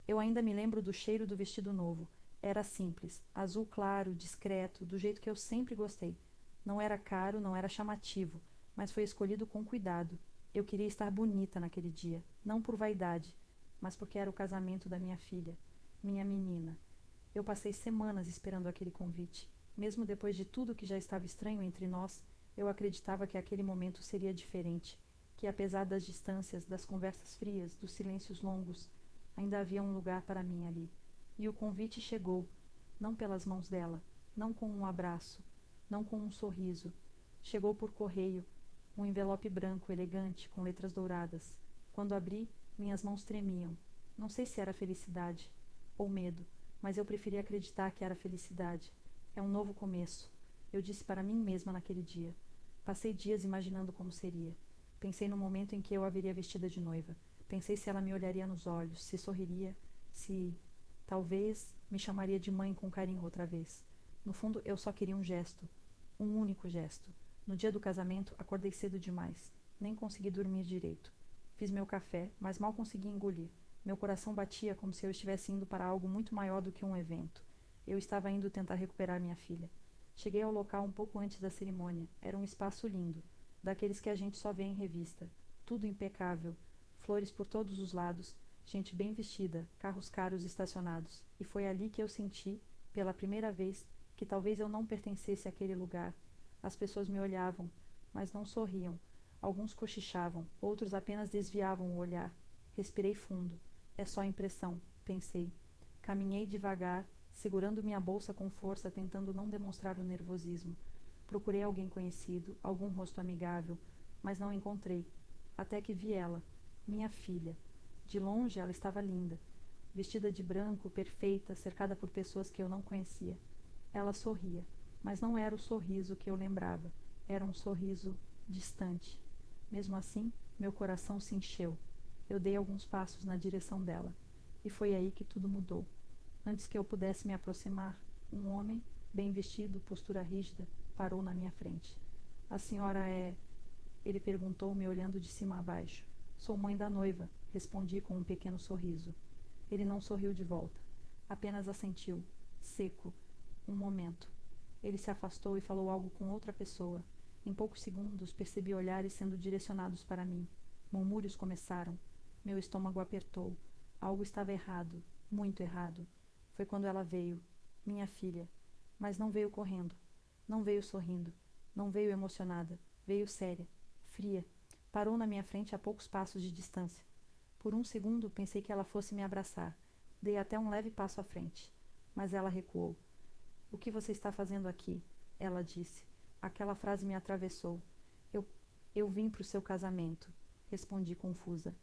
Eu ainda me lembro do cheiro do vestido novo. Era simples, azul claro, discreto, do jeito que eu sempre gostei. Não era caro, não era chamativo, mas foi escolhido com cuidado. Eu queria estar bonita naquele dia, não por vaidade, mas porque era o casamento da minha filha, minha menina. Eu passei semanas esperando aquele convite. Mesmo depois de tudo que já estava estranho entre nós, eu acreditava que aquele momento seria diferente, que apesar das distâncias, das conversas frias, dos silêncios longos, ainda havia um lugar para mim ali. E o convite chegou, não pelas mãos dela, não com um abraço, não com um sorriso. Chegou por correio, um envelope branco, elegante, com letras douradas. Quando abri, minhas mãos tremiam. Não sei se era felicidade ou medo, mas eu preferia acreditar que era felicidade. É um novo começo. Eu disse para mim mesma naquele dia. Passei dias imaginando como seria. Pensei no momento em que eu a veria vestida de noiva. Pensei se ela me olharia nos olhos, se sorriria, se, talvez, me chamaria de mãe com carinho outra vez. No fundo, eu só queria um gesto. Um único gesto. No dia do casamento, acordei cedo demais. Nem consegui dormir direito. Fiz meu café, mas mal consegui engolir. Meu coração batia como se eu estivesse indo para algo muito maior do que um evento. Eu estava indo tentar recuperar minha filha. Cheguei ao local um pouco antes da cerimônia. Era um espaço lindo, daqueles que a gente só vê em revista. Tudo impecável. Flores por todos os lados, gente bem vestida, carros caros estacionados. E foi ali que eu senti, pela primeira vez, que talvez eu não pertencesse àquele lugar. As pessoas me olhavam, mas não sorriam. Alguns cochichavam, outros apenas desviavam o olhar. Respirei fundo. É só impressão, pensei. Caminhei devagar, segurando minha bolsa com força, tentando não demonstrar o nervosismo. Procurei alguém conhecido, algum rosto amigável, mas não encontrei. Até que vi ela, minha filha. De longe ela estava linda, vestida de branco, perfeita, cercada por pessoas que eu não conhecia. Ela sorria, mas não era o sorriso que eu lembrava. Era um sorriso distante. Mesmo assim, meu coração se encheu. Eu dei alguns passos na direção dela. E foi aí que tudo mudou. Antes que eu pudesse me aproximar, um homem, bem vestido, postura rígida, parou na minha frente. A senhora é... Ele perguntou, me olhando de cima a baixo. Sou mãe da noiva, respondi com um pequeno sorriso. Ele não sorriu de volta. Apenas assentiu, seco. Um momento. Ele se afastou e falou algo com outra pessoa. Em poucos segundos, percebi olhares sendo direcionados para mim. Murmúrios começaram. Meu estômago apertou. Algo estava errado, muito errado. Foi quando ela veio, minha filha. Mas não veio correndo. Não veio sorrindo. Não veio emocionada. Veio séria, fria. Parou na minha frente a poucos passos de distância. Por um segundo, pensei que ela fosse me abraçar. Dei até um leve passo à frente. Mas ela recuou. O que você está fazendo aqui? Ela disse. Aquela frase me atravessou. Eu, eu vim para o seu casamento, respondi confusa.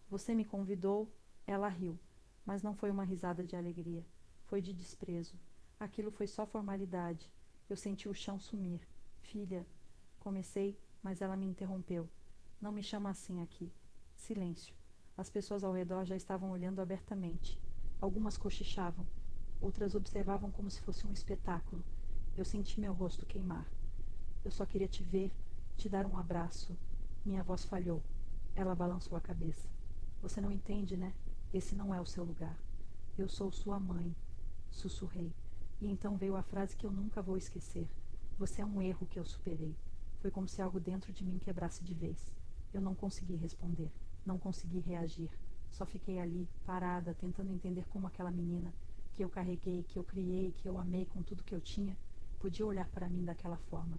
Você me convidou? Ela riu, mas não foi uma risada de alegria. Foi de desprezo. Aquilo foi só formalidade. Eu senti o chão sumir. Filha, comecei, mas ela me interrompeu. Não me chama assim aqui. Silêncio. As pessoas ao redor já estavam olhando abertamente. Algumas cochichavam. Outras observavam como se fosse um espetáculo. Eu senti meu rosto queimar. Eu só queria te ver, te dar um abraço. Minha voz falhou. Ela balançou a cabeça. Você não entende, né? Esse não é o seu lugar. Eu sou sua mãe. Sussurrei. E então veio a frase que eu nunca vou esquecer. Você é um erro que eu superei. Foi como se algo dentro de mim quebrasse de vez. Eu não consegui responder. Não consegui reagir. Só fiquei ali, parada, tentando entender como aquela menina, que eu carreguei, que eu criei, que eu amei com tudo que eu tinha, podia olhar para mim daquela forma.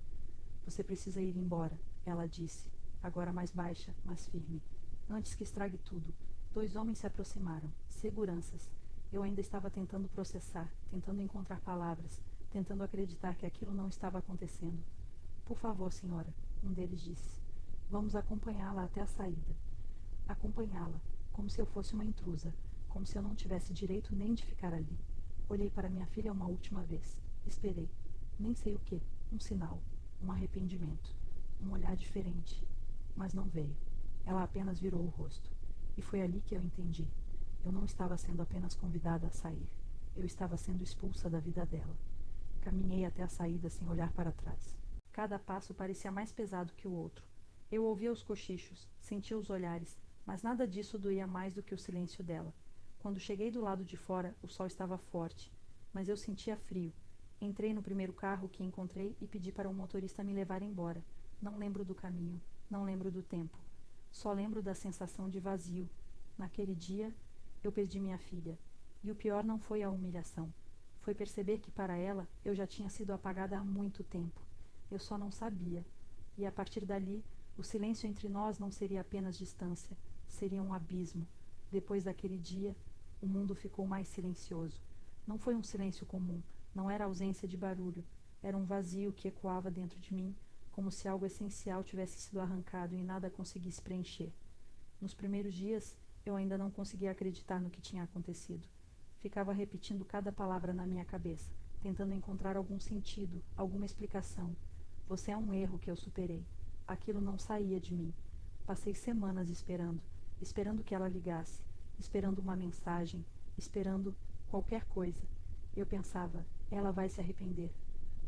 Você precisa ir embora, ela disse, agora mais baixa, mais firme. Antes que estrague tudo. 2 homens se aproximaram, seguranças. Eu ainda estava tentando processar, tentando encontrar palavras, tentando acreditar que aquilo não estava acontecendo. Por favor, senhora, um deles disse. Vamos acompanhá-la até a saída. Acompanhá-la, como se eu fosse uma intrusa, como se eu não tivesse direito nem de ficar ali. Olhei para minha filha uma última vez. Esperei. Nem sei o que. Um sinal. Um arrependimento. Um olhar diferente. Mas não veio. Ela apenas virou o rosto. E foi ali que eu entendi. Eu não estava sendo apenas convidada a sair. Eu estava sendo expulsa da vida dela. Caminhei até a saída sem olhar para trás. Cada passo parecia mais pesado que o outro. Eu ouvia os cochichos, sentia os olhares, mas nada disso doía mais do que o silêncio dela. Quando cheguei do lado de fora, o sol estava forte, mas eu sentia frio. Entrei no primeiro carro que encontrei e pedi para o motorista me levar embora. Não lembro do caminho, não lembro do tempo. Só lembro da sensação de vazio. Naquele dia, eu perdi minha filha. E o pior não foi a humilhação. Foi perceber que para ela eu já tinha sido apagada há muito tempo. Eu só não sabia. E a partir dali, o silêncio entre nós não seria apenas distância, seria um abismo. Depois daquele dia, o mundo ficou mais silencioso. Não foi um silêncio comum, não era ausência de barulho, era um vazio que ecoava dentro de mim, como se algo essencial tivesse sido arrancado e nada conseguisse preencher. Nos primeiros dias, eu ainda não conseguia acreditar no que tinha acontecido. Ficava repetindo cada palavra na minha cabeça, tentando encontrar algum sentido, alguma explicação. Você é um erro que eu superei. Aquilo não saía de mim. Passei semanas esperando que ela ligasse, esperando uma mensagem, esperando qualquer coisa. Eu pensava, ela vai se arrepender.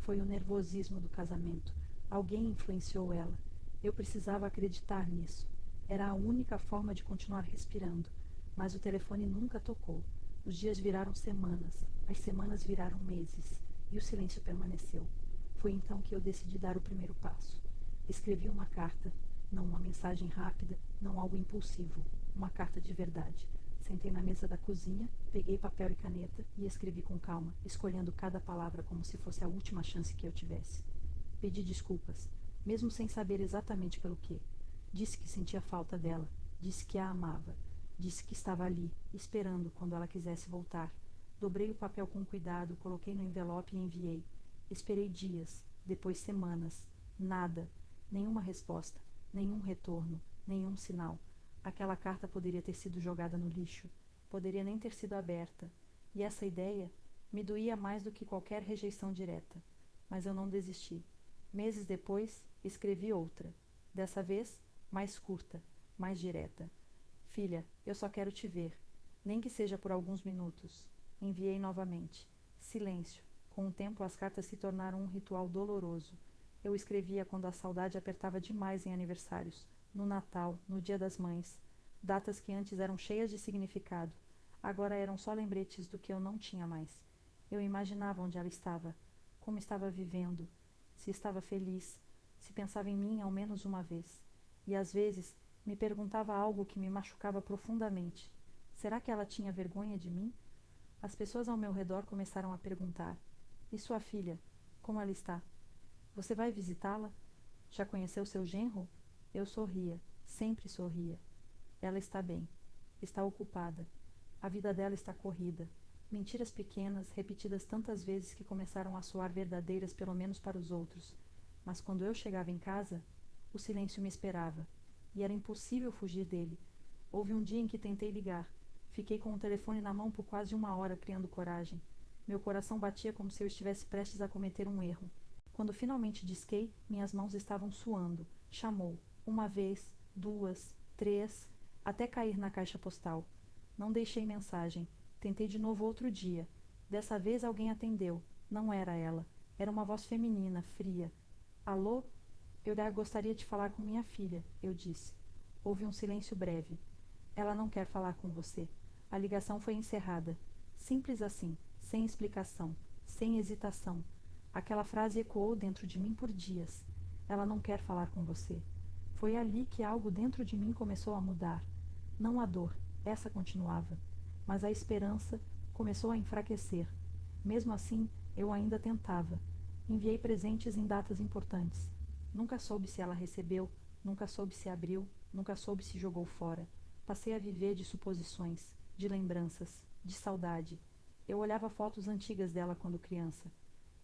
Foi o nervosismo do casamento. Alguém influenciou ela. Eu precisava acreditar nisso. Era a única forma de continuar respirando. Mas o telefone nunca tocou. Os dias viraram semanas, as semanas viraram meses, e o silêncio permaneceu. Foi então que eu decidi dar o primeiro passo. Escrevi uma carta, não uma mensagem rápida, não algo impulsivo, uma carta de verdade. Sentei na mesa da cozinha, peguei papel e caneta e escrevi com calma, escolhendo cada palavra como se fosse a última chance que eu tivesse. Pedi desculpas, mesmo sem saber exatamente pelo quê. Disse que sentia falta dela, disse que a amava, disse que estava ali, esperando quando ela quisesse voltar. Dobrei o papel com cuidado, coloquei no envelope e enviei. Esperei dias, depois semanas. Nada, nenhuma resposta, nenhum retorno, nenhum sinal. Aquela carta poderia ter sido jogada no lixo, poderia nem ter sido aberta. E essa ideia me doía mais do que qualquer rejeição direta. Mas eu não desisti. Meses depois, escrevi outra. Dessa vez, mais curta, mais direta. Filha, eu só quero te ver, nem que seja por alguns minutos. Enviei novamente. Silêncio. Com o tempo, as cartas se tornaram um ritual doloroso. Eu escrevia quando a saudade apertava demais em aniversários, no Natal, no Dia das Mães. Datas que antes eram cheias de significado. Agora eram só lembretes do que eu não tinha mais. Eu imaginava onde ela estava, como estava vivendo, se estava feliz, se pensava em mim ao menos uma vez. E às vezes me perguntava algo que me machucava profundamente. Será que ela tinha vergonha de mim? As pessoas ao meu redor começaram a perguntar: e sua filha? Como ela está? Você vai visitá-la? Já conheceu seu genro? Eu sorria, sempre sorria. Ela está bem. Está ocupada. A vida dela está corrida. Mentiras pequenas, repetidas tantas vezes que começaram a soar verdadeiras pelo menos para os outros. Mas quando eu chegava em casa, o silêncio me esperava. E era impossível fugir dele. Houve um dia em que tentei ligar. Fiquei com o telefone na mão por quase 1 hora, criando coragem. Meu coração batia como se eu estivesse prestes a cometer um erro. Quando finalmente disquei, minhas mãos estavam suando. Chamou. 1 vez, 2, 3, até cair na caixa postal. Não deixei mensagem. Tentei de novo outro dia. Dessa vez alguém atendeu. Não era ela. Era uma voz feminina, fria. Alô? Eu gostaria de falar com minha filha, eu disse. Houve um silêncio breve. Ela não quer falar com você. A ligação foi encerrada. Simples assim, sem explicação, sem hesitação. Aquela frase ecoou dentro de mim por dias. Ela não quer falar com você. Foi ali que algo dentro de mim começou a mudar. Não a dor, essa continuava, mas a esperança começou a enfraquecer. Mesmo assim, eu ainda tentava. Enviei presentes em datas importantes. Nunca soube se ela recebeu, nunca soube se abriu, nunca soube se jogou fora. Passei a viver de suposições, de lembranças, de saudade. Eu olhava fotos antigas dela quando criança.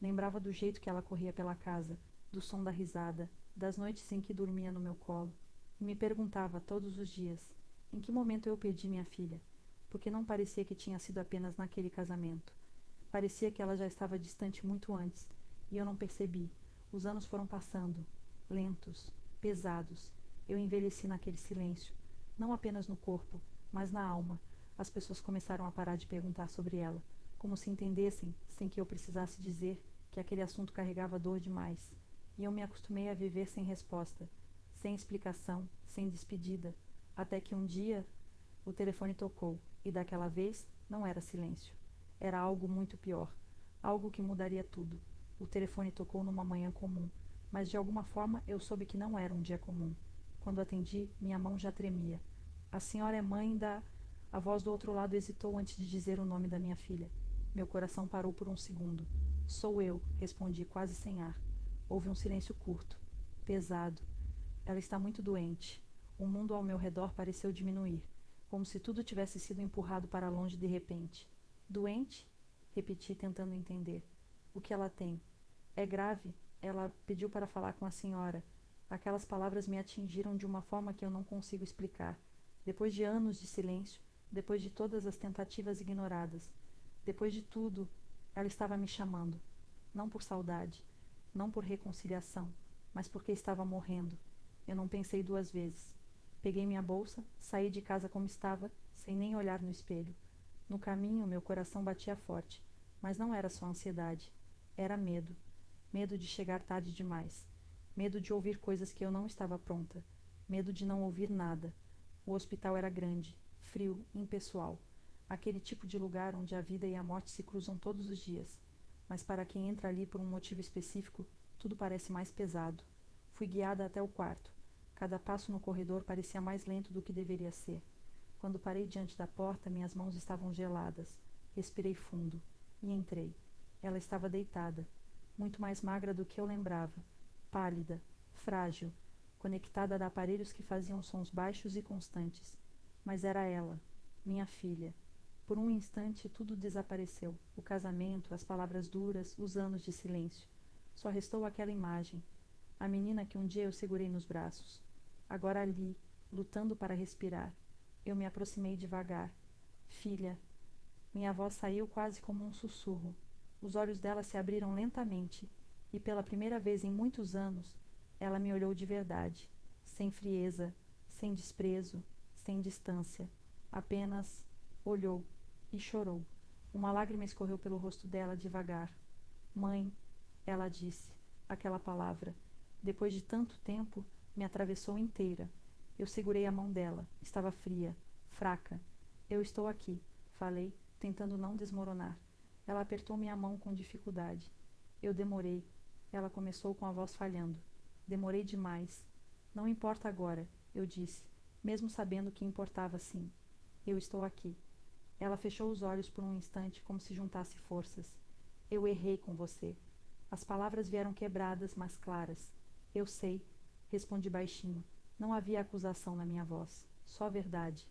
Lembrava do jeito que ela corria pela casa, do som da risada, das noites em que dormia no meu colo. E me perguntava todos os dias, em que momento eu perdi minha filha? Porque não parecia que tinha sido apenas naquele casamento. Parecia que ela já estava distante muito antes, e eu não percebi. Os anos foram passando, lentos, pesados. Eu envelheci naquele silêncio, não apenas no corpo, mas na alma. As pessoas começaram a parar de perguntar sobre ela, como se entendessem, sem que eu precisasse dizer, que aquele assunto carregava dor demais. E eu me acostumei a viver sem resposta, sem explicação, sem despedida, até que um dia O telefone tocou, e daquela vez não era silêncio. Era algo muito pior. Algo que mudaria tudo. O telefone tocou numa manhã comum, mas de alguma forma eu soube que não era um dia comum. Quando atendi, minha mão já tremia. A senhora é mãe da... A voz do outro lado hesitou antes de dizer o nome da minha filha. Meu coração parou por um segundo. Sou eu, respondi quase sem ar. Houve um silêncio curto, pesado. Ela está muito doente. O mundo ao meu redor pareceu diminuir, como se tudo tivesse sido empurrado para longe de repente. Doente? Repeti, tentando entender. O que ela tem? É grave? Ela pediu para falar com a senhora. Aquelas palavras me atingiram de uma forma que eu não consigo explicar. Depois de anos de silêncio, depois de todas as tentativas ignoradas, depois de tudo, ela estava me chamando. Não por saudade, não por reconciliação, mas porque estava morrendo. Eu não pensei duas vezes. Peguei minha bolsa, saí de casa como estava, sem nem olhar no espelho. No caminho, meu coração batia forte, mas não era só ansiedade. Era medo. Medo de chegar tarde demais. Medo de ouvir coisas que eu não estava pronta. Medo de não ouvir nada. O hospital era grande, frio, impessoal. Aquele tipo de lugar onde a vida e a morte se cruzam todos os dias. Mas para quem entra ali por um motivo específico, tudo parece mais pesado. Fui guiada até o quarto. Cada passo no corredor parecia mais lento do que deveria ser. Quando parei diante da porta, minhas mãos estavam geladas. Respirei fundo e entrei. Ela estava deitada, muito mais magra do que eu lembrava, pálida, frágil, conectada a aparelhos que faziam sons baixos e constantes. Mas era ela, minha filha. Por um instante tudo desapareceu. O casamento, as palavras duras, os anos de silêncio. Só restou aquela imagem. A menina que um dia eu segurei nos braços. Agora ali, lutando para respirar. Eu me aproximei devagar. Filha. Minha voz saiu quase como um sussurro. Os olhos dela se abriram lentamente, e pela primeira vez em muitos anos, ela me olhou de verdade, sem frieza, sem desprezo, sem distância. Apenas olhou e chorou. Uma lágrima escorreu pelo rosto dela devagar. Mãe, ela disse, aquela palavra. Depois de tanto tempo, me atravessou inteira. Eu segurei a mão dela. Estava fria, fraca. Eu estou aqui, falei, tentando não desmoronar. Ela apertou minha mão com dificuldade. Eu demorei. Ela começou com a voz falhando. Demorei demais. Não importa agora, eu disse, mesmo sabendo que importava sim. Eu estou aqui. Ela fechou os olhos por um instante, como se juntasse forças. Eu errei com você. As palavras vieram quebradas, mas claras. Eu sei, respondi baixinho. Não havia acusação na minha voz, só verdade.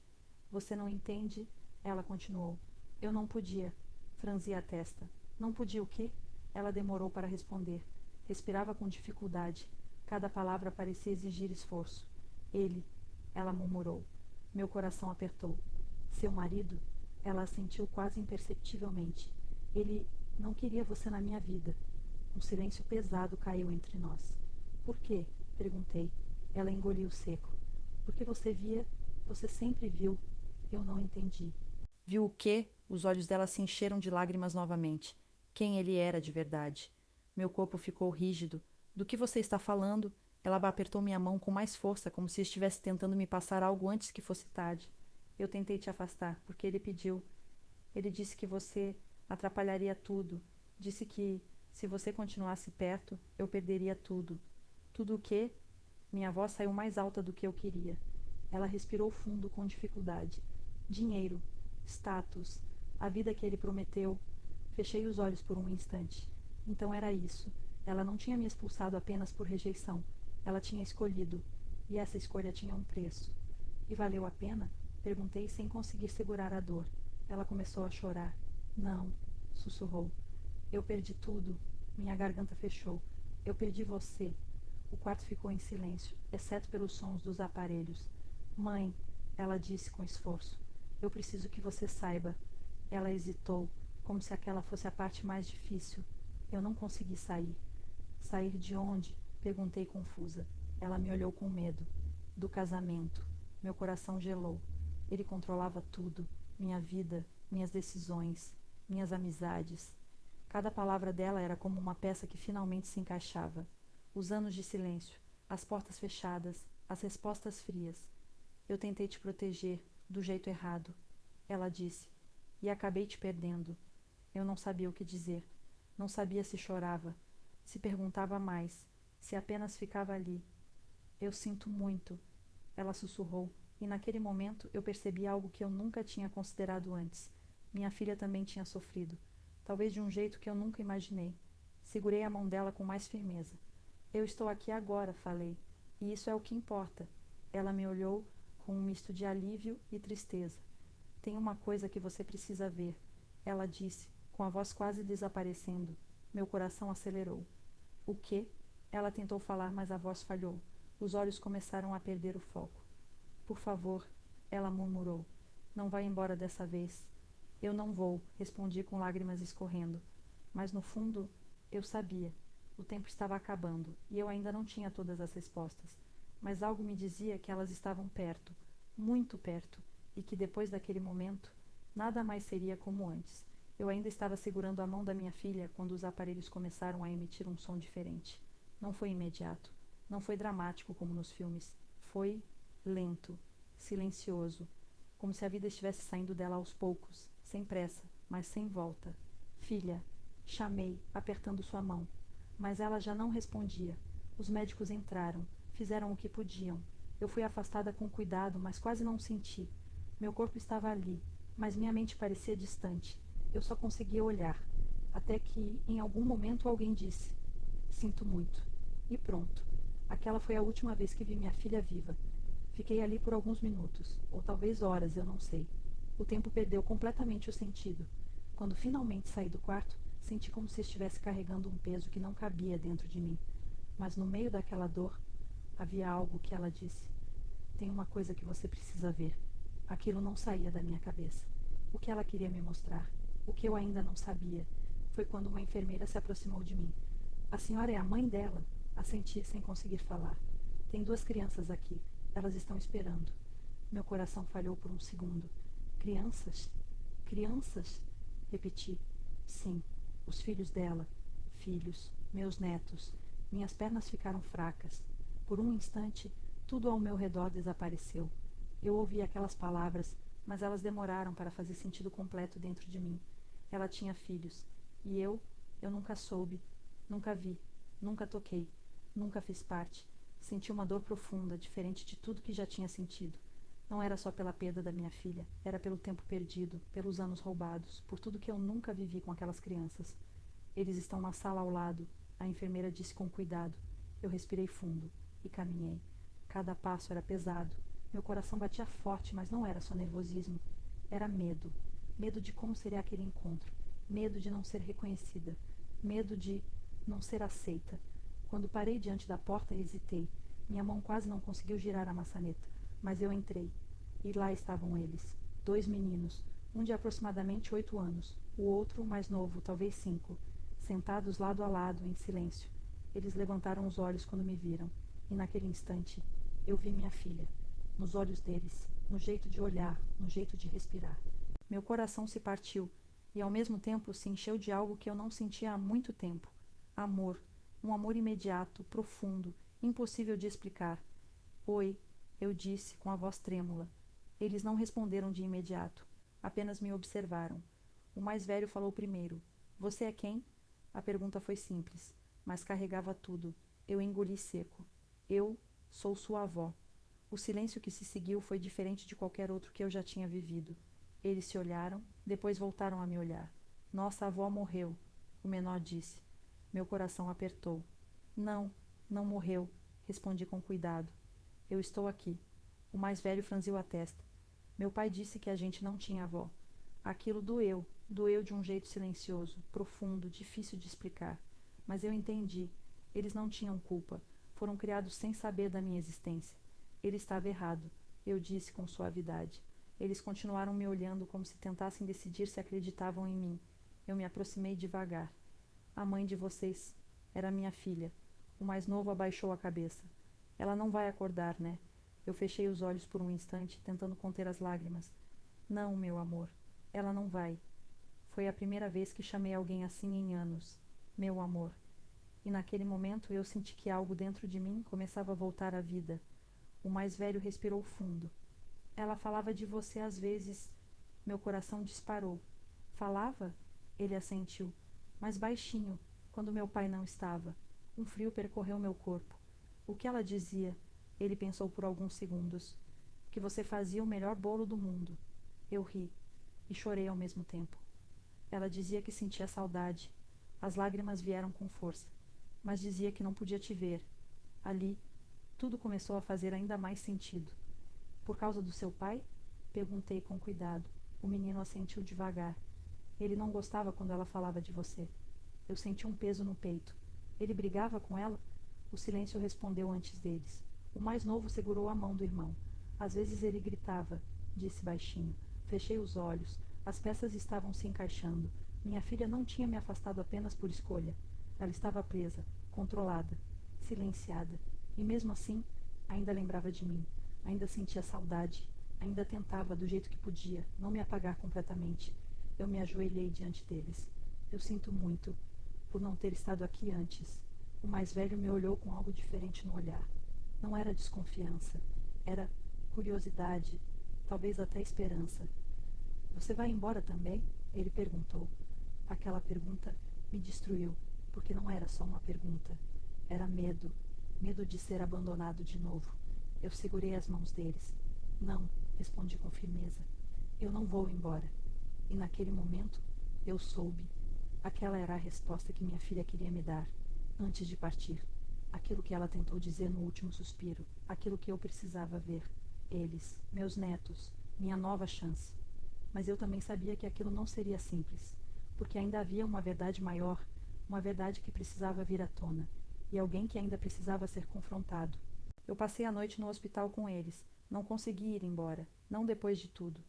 Você não entende? Ela continuou. Eu não podia. Franzi a testa. Não podia o quê? Ela demorou para responder. Respirava com dificuldade. Cada palavra parecia exigir esforço. Ele, ela murmurou. Meu coração apertou. Seu marido? Ela assentiu quase imperceptivelmente. Ele não queria você na minha vida. Um silêncio pesado caiu entre nós. Por quê? Perguntei. Ela engoliu seco. Porque você sempre viu. Eu não entendi. Viu o quê? Os olhos dela se encheram de lágrimas novamente. Quem ele era de verdade. Meu corpo ficou rígido. Do que você está falando? Ela apertou minha mão com mais força, como se estivesse tentando me passar algo antes que fosse tarde. Eu tentei te afastar, porque ele pediu. Ele disse que você atrapalharia tudo. Disse que, se você continuasse perto, eu perderia tudo. Tudo o quê? Minha voz saiu mais alta do que eu queria. Ela respirou fundo com dificuldade. Dinheiro, status, a vida que ele prometeu. Fechei os olhos por um instante. Então era isso. Ela não tinha me expulsado apenas por rejeição. Ela tinha escolhido. E essa escolha tinha um preço. E valeu a pena? Perguntei sem conseguir segurar a dor. Ela começou a chorar. Não, sussurrou. Eu perdi tudo. Minha garganta fechou. Eu perdi você. O quarto ficou em silêncio, exceto pelos sons dos aparelhos. Mãe, ela disse com esforço. Eu preciso que você saiba. Ela hesitou, como se aquela fosse a parte mais difícil. Eu não consegui sair. Sair de onde? Perguntei confusa. Ela me olhou com medo. Do casamento. Meu coração gelou. Ele controlava tudo. Minha vida, minhas decisões, minhas amizades. Cada palavra dela era como uma peça que finalmente se encaixava. Os anos de silêncio, as portas fechadas, as respostas frias. Eu tentei te proteger, do jeito errado, ela disse, e acabei te perdendo. Eu não sabia o que dizer. Não sabia se chorava, se perguntava mais, se apenas ficava ali. Eu sinto muito, ela sussurrou, e naquele momento eu percebi algo que eu nunca tinha considerado antes. Minha filha também tinha sofrido, talvez de um jeito que eu nunca imaginei. Segurei a mão dela com mais firmeza. Eu estou aqui agora, falei, e isso é o que importa. Ela me olhou com um misto de alívio e tristeza. Tem uma coisa que você precisa ver, ela disse, com a voz quase desaparecendo. Meu coração acelerou. O quê? Ela tentou falar, mas a voz falhou. Os olhos começaram a perder o foco. Por favor, ela murmurou. Não vá embora dessa vez. Eu não vou, respondi com lágrimas escorrendo. Mas no fundo, eu sabia. O tempo estava acabando, e eu ainda não tinha todas as respostas. Mas algo me dizia que elas estavam perto, muito perto, e que depois daquele momento, nada mais seria como antes. Eu ainda estava segurando a mão da minha filha quando os aparelhos começaram a emitir um som diferente. Não foi imediato. Não foi dramático como nos filmes. Foi lento, silencioso, como se a vida estivesse saindo dela aos poucos, sem pressa, mas sem volta. Filha, chamei, apertando sua mão. Mas ela já não respondia. Os médicos entraram, fizeram o que podiam. Eu fui afastada com cuidado, mas quase não senti. Meu corpo estava ali, mas minha mente parecia distante. Eu só conseguia olhar, até que, em algum momento, alguém disse: sinto muito. E pronto. Aquela foi a última vez que vi minha filha viva. Fiquei ali por alguns minutos, ou talvez horas, eu não sei. O tempo perdeu completamente o sentido. Quando finalmente saí do quarto, senti como se estivesse carregando um peso que não cabia dentro de mim. Mas no meio daquela dor, havia algo que ela disse. Tem uma coisa que você precisa ver. Aquilo não saía da minha cabeça. O que ela queria me mostrar, o que eu ainda não sabia, foi quando uma enfermeira se aproximou de mim. A senhora é a mãe dela? Assenti sem conseguir falar. Tem 2 crianças aqui. Elas estão esperando. Meu coração falhou por um segundo. Crianças? Crianças? Repeti. Sim, os filhos dela. Filhos, meus netos. Minhas pernas ficaram fracas. Por um instante, tudo ao meu redor desapareceu. Eu ouvi aquelas palavras, mas elas demoraram para fazer sentido completo dentro de mim. Ela tinha filhos. E eu nunca soube, nunca vi, nunca toquei, nunca fiz parte. Senti uma dor profunda, diferente de tudo que já tinha sentido. Não era só pela perda da minha filha, era pelo tempo perdido, pelos anos roubados, por tudo que eu nunca vivi com aquelas crianças. Eles estão na sala ao lado, a enfermeira disse com cuidado. Eu respirei fundo e caminhei. Cada passo era pesado. Meu coração batia forte, mas não era só nervosismo. Era medo. Medo de como seria aquele encontro. Medo de não ser reconhecida. Medo de não ser aceita. Quando parei diante da porta, hesitei. Minha mão quase não conseguiu girar a maçaneta. Mas eu entrei. E lá estavam eles. 2 meninos. Um de aproximadamente 8 anos. O outro, mais novo, talvez 5. Sentados lado a lado, em silêncio. Eles levantaram os olhos quando me viram. E naquele instante, eu vi minha filha. Nos olhos deles, no jeito de olhar, no jeito de respirar. Meu coração se partiu. E ao mesmo tempo se encheu de algo que eu não sentia há muito tempo. Amor. Um amor imediato, profundo, impossível de explicar. Oi, eu disse, com a voz trêmula. Eles não responderam de imediato. Apenas me observaram. O mais velho falou primeiro. Você é quem? A pergunta foi simples, mas carregava tudo. Eu engoli seco. Eu sou sua avó. O silêncio que se seguiu foi diferente de qualquer outro que eu já tinha vivido. Eles se olharam, depois voltaram a me olhar. Nossa avó morreu, o menor disse. Meu coração apertou. Não, não morreu, respondi com cuidado. Eu estou aqui. O mais velho franziu a testa. Meu pai disse que a gente não tinha avó. Aquilo doeu de um jeito silencioso, profundo, difícil de explicar. Mas eu entendi. Eles não tinham culpa. Foram criados sem saber da minha existência. Ele estava errado, eu disse com suavidade. Eles continuaram me olhando como se tentassem decidir se acreditavam em mim. Eu me aproximei devagar. A mãe de vocês era minha filha. O mais novo abaixou a cabeça. Ela não vai acordar, né? Eu fechei os olhos por um instante, tentando conter as lágrimas. Não, meu amor, ela não vai. Foi a primeira vez que chamei alguém assim em anos. Meu amor. E naquele momento eu senti que algo dentro de mim começava a voltar à vida. O mais velho respirou fundo. Ela falava de você às vezes. Meu coração disparou. Falava? Ele assentiu, mas baixinho, quando meu pai não estava. Um frio percorreu meu corpo. O que ela dizia? Ele pensou por alguns segundos. Que você fazia o melhor bolo do mundo. Eu ri e chorei ao mesmo tempo. Ela dizia que sentia saudade. As lágrimas vieram com força, mas dizia que não podia te ver. Ali, tudo começou a fazer ainda mais sentido. Por causa do seu pai? Perguntei com cuidado. O menino assentiu devagar. Ele não gostava quando ela falava de você. Eu senti um peso no peito. Ele brigava com ela? O silêncio respondeu antes deles. O mais novo segurou a mão do irmão. Às vezes ele gritava, disse baixinho. Fechei os olhos. As peças estavam se encaixando. Minha filha não tinha me afastado apenas por escolha. Ela estava presa, controlada, silenciada. E mesmo assim, ainda lembrava de mim. Ainda sentia saudade. Ainda tentava, do jeito que podia, não me apagar completamente. Eu me ajoelhei diante deles. Eu sinto muito por não ter estado aqui antes. O mais velho me olhou com algo diferente no olhar. Não era desconfiança. Era curiosidade. Talvez até esperança. Você vai embora também? Ele perguntou. Aquela pergunta me destruiu, porque não era só uma pergunta. Era medo. Medo de ser abandonado de novo. Eu segurei as mãos deles. Não, respondi com firmeza. Eu não vou embora. E naquele momento, eu soube. Aquela era a resposta que minha filha queria me dar, antes de partir. Aquilo que ela tentou dizer no último suspiro. Aquilo que eu precisava ver. Eles, meus netos, minha nova chance. Mas eu também sabia que aquilo não seria simples, porque ainda havia uma verdade maior, uma verdade que precisava vir à tona, e alguém que ainda precisava ser confrontado. Eu passei a noite no hospital com eles. Não consegui ir embora, não depois de tudo.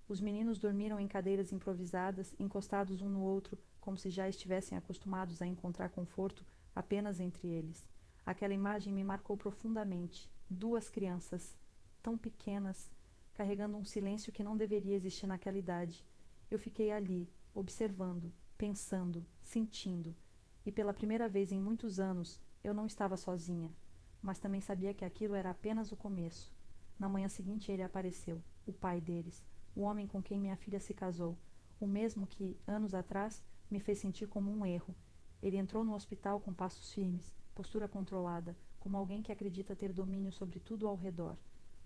Os meninos dormiram em cadeiras improvisadas, encostados um no outro, como se já estivessem acostumados a encontrar conforto apenas entre eles. Aquela imagem me marcou profundamente. Duas crianças, tão pequenas, carregando um silêncio que não deveria existir naquela idade. Eu fiquei ali, observando, pensando, sentindo. E pela primeira vez em muitos anos, eu não estava sozinha. Mas também sabia que aquilo era apenas o começo. Na manhã seguinte ele apareceu, o pai deles, o homem com quem minha filha se casou, o mesmo que, anos atrás, me fez sentir como um erro. Ele entrou no hospital com passos firmes, postura controlada, como alguém que acredita ter domínio sobre tudo ao redor.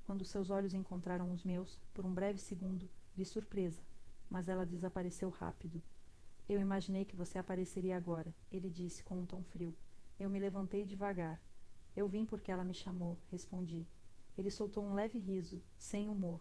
Quando seus olhos encontraram os meus, por um breve segundo, vi surpresa, mas ela desapareceu rápido. Eu imaginei que você apareceria agora, ele disse com um tom frio. Eu me levantei devagar. Eu vim porque ela me chamou, respondi. Ele soltou um leve riso, sem humor.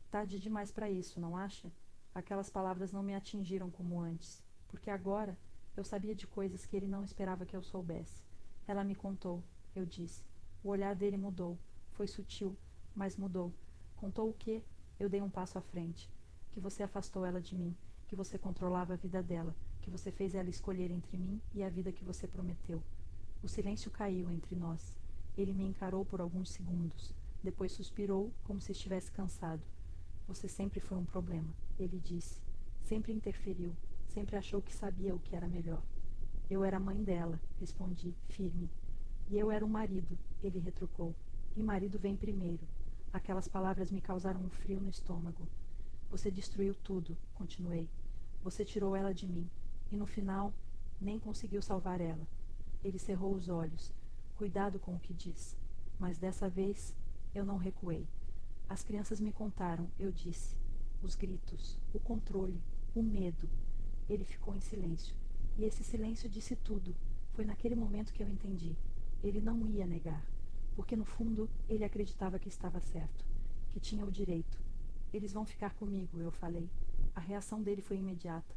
Tarde demais para isso, não acha? Aquelas palavras não me atingiram como antes, porque agora eu sabia de coisas que ele não esperava que eu soubesse. Ela me contou, eu disse. O olhar dele mudou. Foi sutil, mas mudou. Contou o quê? Eu dei um passo à frente. Que você afastou ela de mim, que você controlava a vida dela, que você fez ela escolher entre mim e a vida que você prometeu. O silêncio caiu entre nós. Ele me encarou por alguns segundos. Depois suspirou, como se estivesse cansado. Você sempre foi um problema, ele disse. Sempre interferiu. Sempre achou que sabia o que era melhor. Eu era a mãe dela, respondi, firme. E eu era o marido, ele retrucou. E marido vem primeiro. Aquelas palavras me causaram um frio no estômago. Você destruiu tudo, continuei. Você tirou ela de mim. E no final, nem conseguiu salvar ela. Ele cerrou os olhos. Cuidado com o que diz. Mas dessa vez, eu não recuei. As crianças me contaram, eu disse. Os gritos, o controle, o medo. Ele ficou em silêncio. E esse silêncio disse tudo. Foi naquele momento que eu entendi. Ele não ia negar. Porque no fundo, ele acreditava que estava certo. Que tinha o direito. Eles vão ficar comigo, eu falei. A reação dele foi imediata.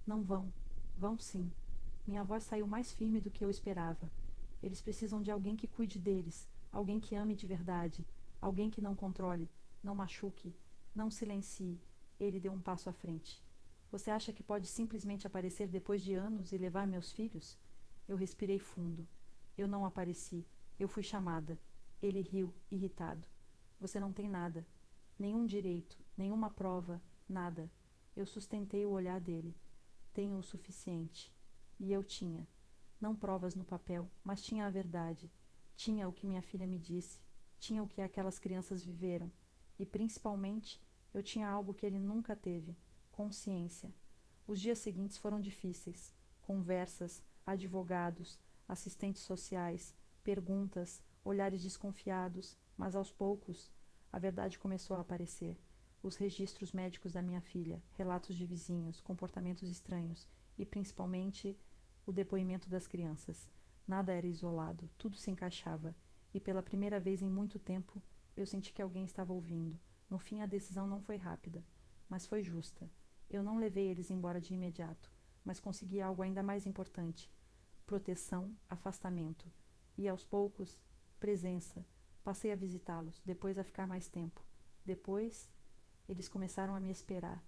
Não vão. Vão sim. Minha voz saiu mais firme do que eu esperava. Eles precisam de alguém que cuide deles. Alguém que ame de verdade. Alguém que não controle. Não machuque. Não silencie. Ele deu um passo à frente. Você acha que pode simplesmente aparecer depois de anos e levar meus filhos? Eu respirei fundo. Eu não apareci. Eu fui chamada. Ele riu, irritado. Você não tem nada. Nenhum direito, nenhuma prova, nada. Eu sustentei o olhar dele. Tenho o suficiente. E eu tinha. Não provas no papel, mas tinha a verdade. Tinha o que minha filha me disse. Tinha o que aquelas crianças viveram. E, principalmente, eu tinha algo que ele nunca teve: consciência. Os dias seguintes foram difíceis. Conversas, advogados, assistentes sociais, perguntas, olhares desconfiados, mas aos poucos a verdade começou a aparecer. Os registros médicos da minha filha, relatos de vizinhos, comportamentos estranhos e, principalmente, o depoimento das crianças. Nada era isolado, tudo se encaixava, e pela primeira vez em muito tempo eu senti que alguém estava ouvindo. No fim, a decisão não foi rápida, mas foi justa. Eu não levei eles embora de imediato, mas consegui algo ainda mais importante: proteção, afastamento. E aos poucos, presença. Passei a visitá-los, depois a ficar mais tempo. Depois, eles começaram a me esperar.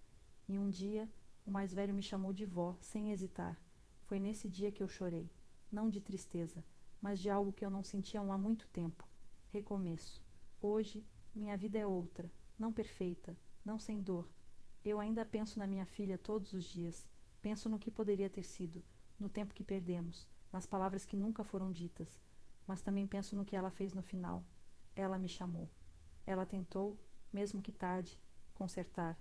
E um dia, o mais velho me chamou de vó, sem hesitar. Foi nesse dia que eu chorei. Não de tristeza, mas de algo que eu não sentia há muito tempo. Recomeço. Hoje, minha vida é outra, não perfeita, não sem dor. Eu ainda penso na minha filha todos os dias. Penso no que poderia ter sido, no tempo que perdemos, nas palavras que nunca foram ditas. Mas também penso no que ela fez no final. Ela me chamou. Ela tentou, mesmo que tarde, consertar.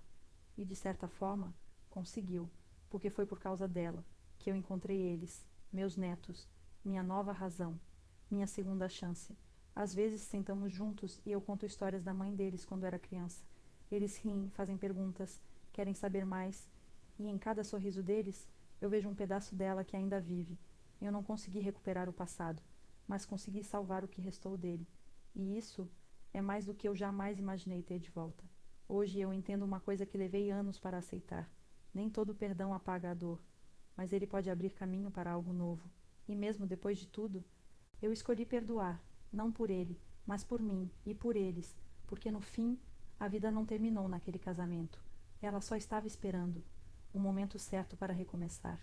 E, de certa forma, conseguiu, porque foi por causa dela que eu encontrei eles, meus netos, minha nova razão, minha segunda chance. Às vezes sentamos juntos e eu conto histórias da mãe deles quando era criança. Eles riem, fazem perguntas, querem saber mais, e em cada sorriso deles eu vejo um pedaço dela que ainda vive. Eu não consegui recuperar o passado, mas consegui salvar o que restou dele. E isso é mais do que eu jamais imaginei ter de volta. Hoje eu entendo uma coisa que levei anos para aceitar. Nem todo perdão apaga a dor, mas ele pode abrir caminho para algo novo. E mesmo depois de tudo, eu escolhi perdoar, não por ele, mas por mim e por eles, porque no fim a vida não terminou naquele casamento. Ela só estava esperando o momento certo para recomeçar.